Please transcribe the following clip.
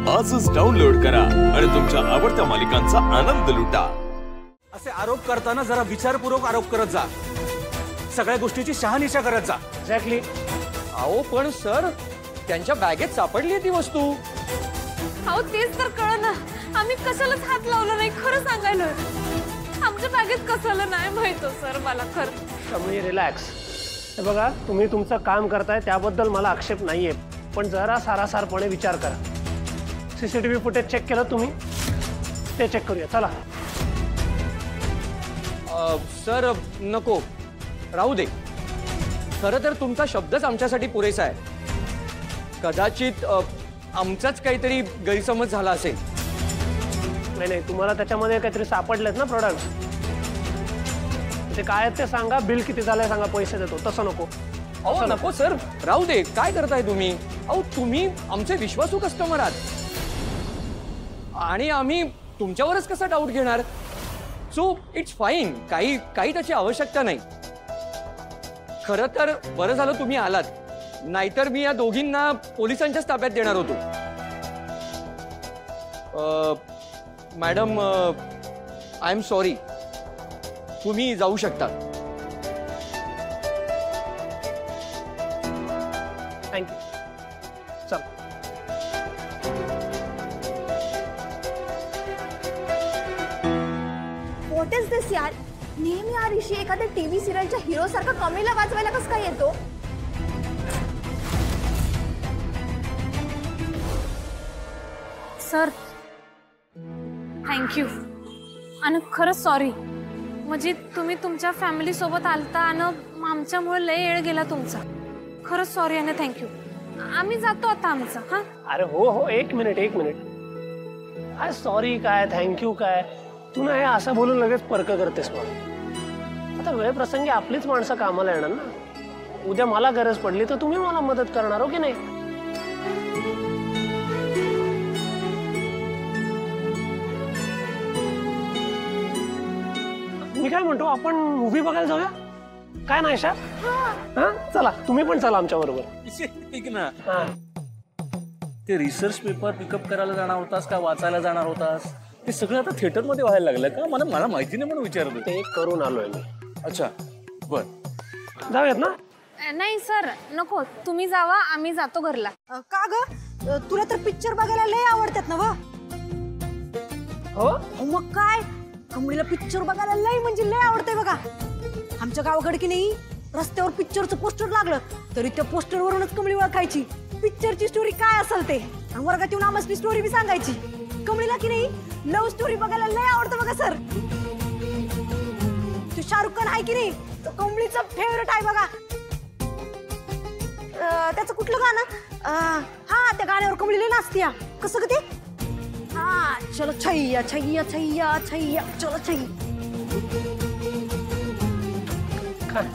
आजच डाउनलोड करा आणि तुमच्या आवडत्या मालिकांचा आनंद लुटा। असे आरोप करताना जरा विचारपूर्वक आरोप करत जा, सगळ्या गोष्टीची शहानिशा करत जा। एक्झॅक्टली। अहो पण सर, त्यांच्या बॅगेत सापडली ती वस्तू। अहो तेच तर कळना, आम्ही कशालाच हात लावला नाही, खरं सांगायला। आमच्या बॅगेत कशाला नाही माहित सर, मला खरं। कमी रिलॅक्स। हे बघा, तुम्ही तुमचं काम करताय त्याबद्दल मला आक्षेप नाहीये, पण जरा सारासारपणे विचार करा। सीसीटीव्ही फुटेज चेक केलं तुम्ही? ते चेक करूया, चला। सर नको, राहू दे। खरं तर तुमचा शब्दच आमच्यासाठी पुरेसा आहे। कदाचित आमचाच काहीतरी गैरसमज झाला असेल। नाही, तुम्हाला त्याच्यामध्ये काहीतरी सापडलेत ना प्रोडक्ट्स, ते काय आहेत ते सांगा, बिल किती झालंय सांगा, पैसे देतो। तसं नको। अहो नको सर, राहू दे। काय करताय तुम्ही? अहो तुम्ही आमचे विश्वासू कस्टमर आहात आणि आम्ही तुमच्यावरच कसा डाऊट घेणार? सो इट्स फाईन, काही त्याची आवश्यकता नाही। खरं तर बरं झालं तुम्ही आलात, नाहीतर मी या दोघींना पोलिसांच्याच ताब्यात देणार होतो। मॅडम, आय एम सॉरी, तुम्ही जाऊ शकता। थँक्यू। चल। व्हॉट इज दिस यार? नेहमी हा ऋषी एखाद्या टीव्ही सिरियलच्या हिरो सारखा कमेला वाजवायला कसं काय येतो? सर थँक्यू आणि खरंच सॉरी। म्हणजे तुम्ही तुमच्या फॅमिली सोबत आलता आणि आमच्यामुळे लय वेळ गेला तुमचा। खरंच सॉरी आणि थँक्यू। आम्ही जातो आता आमचा। हा अरे हो, एक मिनिट। काय सॉरी काय थँक्यू काय? तू नाही असं बोलून लगेच पर्क करतेस मला। आता वेळ प्रसंगी आपलीच माणसं कामाला येणार ना। उद्या मला गरज पडली तर तुम्ही मला मदत करणार हो की नाही? मी काय म्हणतो, आपण मूवी बघायला जाऊया काय? नाही शा? हा चला, तुम्ही पण चला आमच्या बरोबर। ठीक ना। ते रिसर्च पेपर पिकअप करायला जाणार होतास का वाचायला जाणार होतास? ते सगळं आता थिएटर मध्ये व्हायला लागलं का? मला माहिती नाही म्हणून विचारतो। ते करून आलोय मी। अच्छा बर, जाऊयात ना? नाही सर नको, तुम्ही जावा, आम्ही जातो घरला। का ग? तुला तर पिक्चर बघायला लय आवडतात ना? हो मग काय, कमळीला पिक्चर बघायला लय म्हणजे लय आवडतंय बघा। आमच्या गावाकडे की नाही, रस्त्यावर पिक्चरचं पोस्टर लागलं तरी त्या पोस्टर वरूनच कमळी ओळखायची पिक्चरची स्टोरी काय असेल ते, आणि वर्गात येऊन आम्हाला स्टोरी बी सांगायची। कमळीला की नाही लव्ह स्टोरी बघायला लय आवडतं बघा सर। तो शाहरुख खान आहे की नाही, तो कमळीचा फेवरेट आहे बघा। त्याचं कुठलं गाणं? हा, त्या गाण्यावर कमळीला नाचत्या। कसं ग ते? हा, चलो छैया छैया छैया छैया, चलो छैया। काय